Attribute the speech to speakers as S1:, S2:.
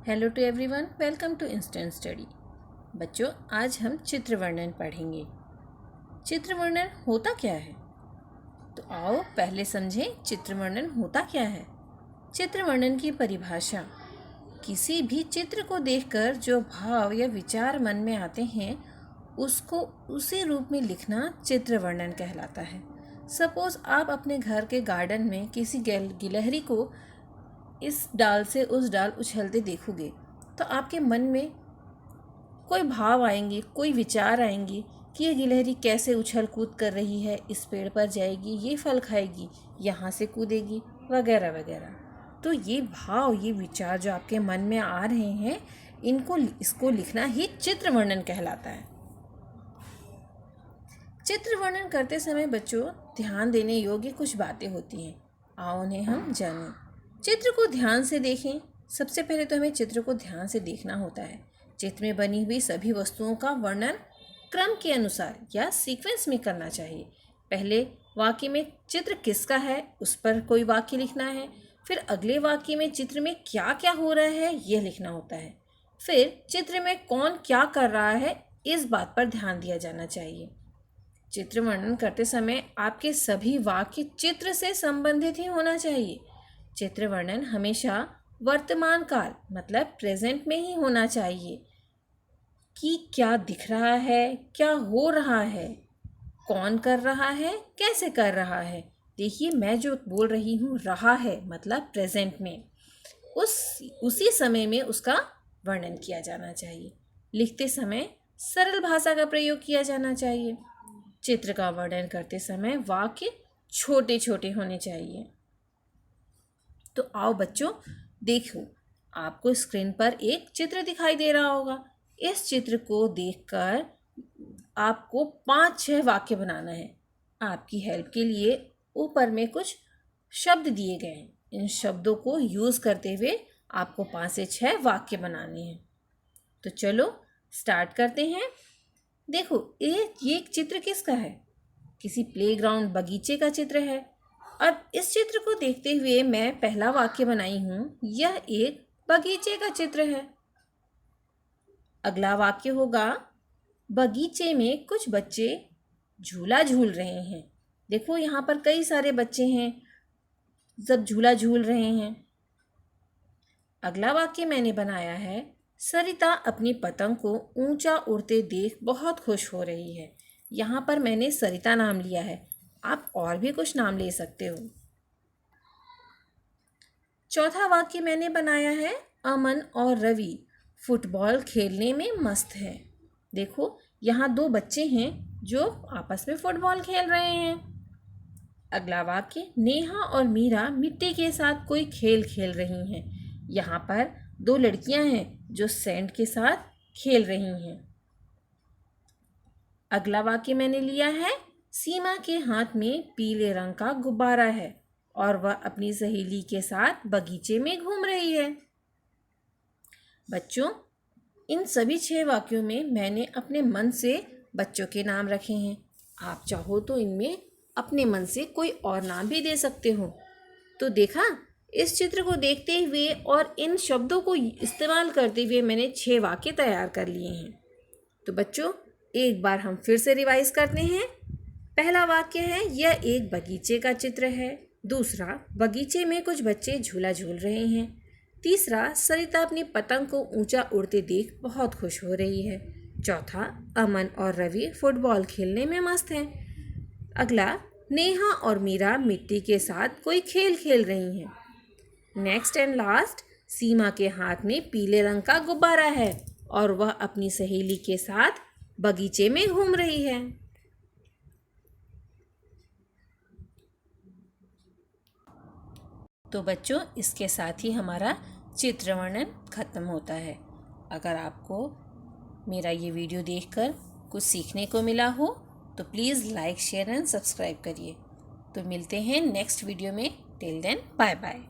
S1: Hello to everyone, welcome to instant study. बच्चों, आज हम चित्र वर्णन पढ़ेंगे। चित्र वर्णन होता क्या है? तो आओ पहले समझें चित्र वर्णन होता क्या है। चित्र वर्णन की परिभाषा: किसी भी चित्र को देखकर जो भाव या विचार मन में आते हैं उसको उसी रूप में लिखना चित्र वर्णन कहलाता है। सपोज आप अपने घर के गार्डन में किसी गिलहरी को इस डाल से उस डाल उछलते देखोगे तो आपके मन में कोई भाव आएंगे, कोई विचार आएंगे कि ये गिलहरी कैसे उछल कूद कर रही है, इस पेड़ पर जाएगी, ये फल खाएगी, यहाँ से कूदेगी, वगैरह वगैरह। तो ये भाव, ये विचार जो आपके मन में आ रहे हैं, इसको लिखना ही चित्र वर्णन कहलाता है। चित्र वर्णन करते समय बच्चों ध्यान देने योग्य कुछ बातें होती हैं, आओ उन्हें हम जानें। चित्र को ध्यान से देखें। सबसे पहले तो हमें चित्र को ध्यान से देखना होता है। चित्र में बनी हुई सभी वस्तुओं का वर्णन क्रम के अनुसार या सीक्वेंस में करना चाहिए। पहले वाक्य में चित्र किसका है उस पर कोई वाक्य लिखना है, फिर अगले वाक्य में चित्र में क्या क्या हो रहा है यह लिखना होता है, फिर चित्र में कौन क्या कर रहा है इस बात पर ध्यान दिया जाना चाहिए। चित्र वर्णन करते समय आपके सभी वाक्य चित्र से संबंधित ही होना चाहिए। चित्र वर्णन हमेशा वर्तमान काल मतलब प्रेजेंट में ही होना चाहिए कि क्या दिख रहा है, क्या हो रहा है, कौन कर रहा है, कैसे कर रहा है। देखिए, मैं जो बोल रही हूँ रहा है मतलब प्रेजेंट में, उसी समय में उसका वर्णन किया जाना चाहिए। लिखते समय सरल भाषा का प्रयोग किया जाना चाहिए। चित्र का वर्णन करते समय वाक्य छोटे छोटे होने चाहिए। तो आओ बच्चों देखो, आपको स्क्रीन पर एक चित्र दिखाई दे रहा होगा। इस चित्र को देखकर आपको 5-6 वाक्य बनाना है। आपकी हेल्प के लिए ऊपर में कुछ शब्द दिए गए हैं। इन शब्दों को यूज़ करते हुए आपको 5 से 6 वाक्य बनाने हैं। तो चलो स्टार्ट करते हैं। देखो, ये चित्र किसका है? किसी प्लेग्राउंड बगीचे का चित्र है। अब इस चित्र को देखते हुए मैं पहला वाक्य बनाई हूँ, यह एक बगीचे का चित्र है। अगला वाक्य होगा, बगीचे में कुछ बच्चे झूला झूल रहे हैं। देखो, यहाँ पर कई सारे बच्चे हैं, सब झूला झूल रहे हैं। अगला वाक्य मैंने बनाया है, सरिता अपनी पतंग को ऊंचा उड़ते देख बहुत खुश हो रही है। यहाँ पर मैंने सरिता नाम लिया है, आप और भी कुछ नाम ले सकते हो। चौथा वाक्य मैंने बनाया है, अमन और रवि फुटबॉल खेलने में मस्त है। देखो, यहाँ 2 बच्चे हैं जो आपस में फुटबॉल खेल रहे हैं। अगला वाक्य, नेहा और मीरा मिट्टी के साथ कोई खेल खेल रही हैं। यहाँ पर 2 लड़कियां हैं जो सैंड के साथ खेल रही हैं। अगला वाक्य मैंने लिया है, सीमा के हाथ में पीले रंग का गुब्बारा है और वह अपनी सहेली के साथ बगीचे में घूम रही है। बच्चों, इन सभी 6 वाक्यों में मैंने अपने मन से बच्चों के नाम रखे हैं। आप चाहो तो इनमें अपने मन से कोई और नाम भी दे सकते हो। तो देखा, इस चित्र को देखते हुए और इन शब्दों को इस्तेमाल करते हुए मैंने 6 वाक्य तैयार कर लिए हैं। तो बच्चों, एक बार हम फिर से रिवाइज करते हैं। पहला वाक्य है, यह एक बगीचे का चित्र है। दूसरा, बगीचे में कुछ बच्चे झूला झूल रहे हैं। तीसरा, सरिता अपनी पतंग को ऊंचा उड़ते देख बहुत खुश हो रही है। चौथा, अमन और रवि फुटबॉल खेलने में मस्त हैं। अगला, नेहा और मीरा मिट्टी के साथ कोई खेल खेल रही हैं। नेक्स्ट एंड लास्ट, सीमा के हाथ में पीले रंग का गुब्बारा है और वह अपनी सहेली के साथ बगीचे में घूम रही है। तो बच्चों, इसके साथ ही हमारा चित्र वर्णन खत्म होता है। अगर आपको मेरा ये वीडियो देखकर कुछ सीखने को मिला हो तो please like, share and subscribe करिए। तो मिलते हैं नेक्स्ट वीडियो में। Till then, bye bye.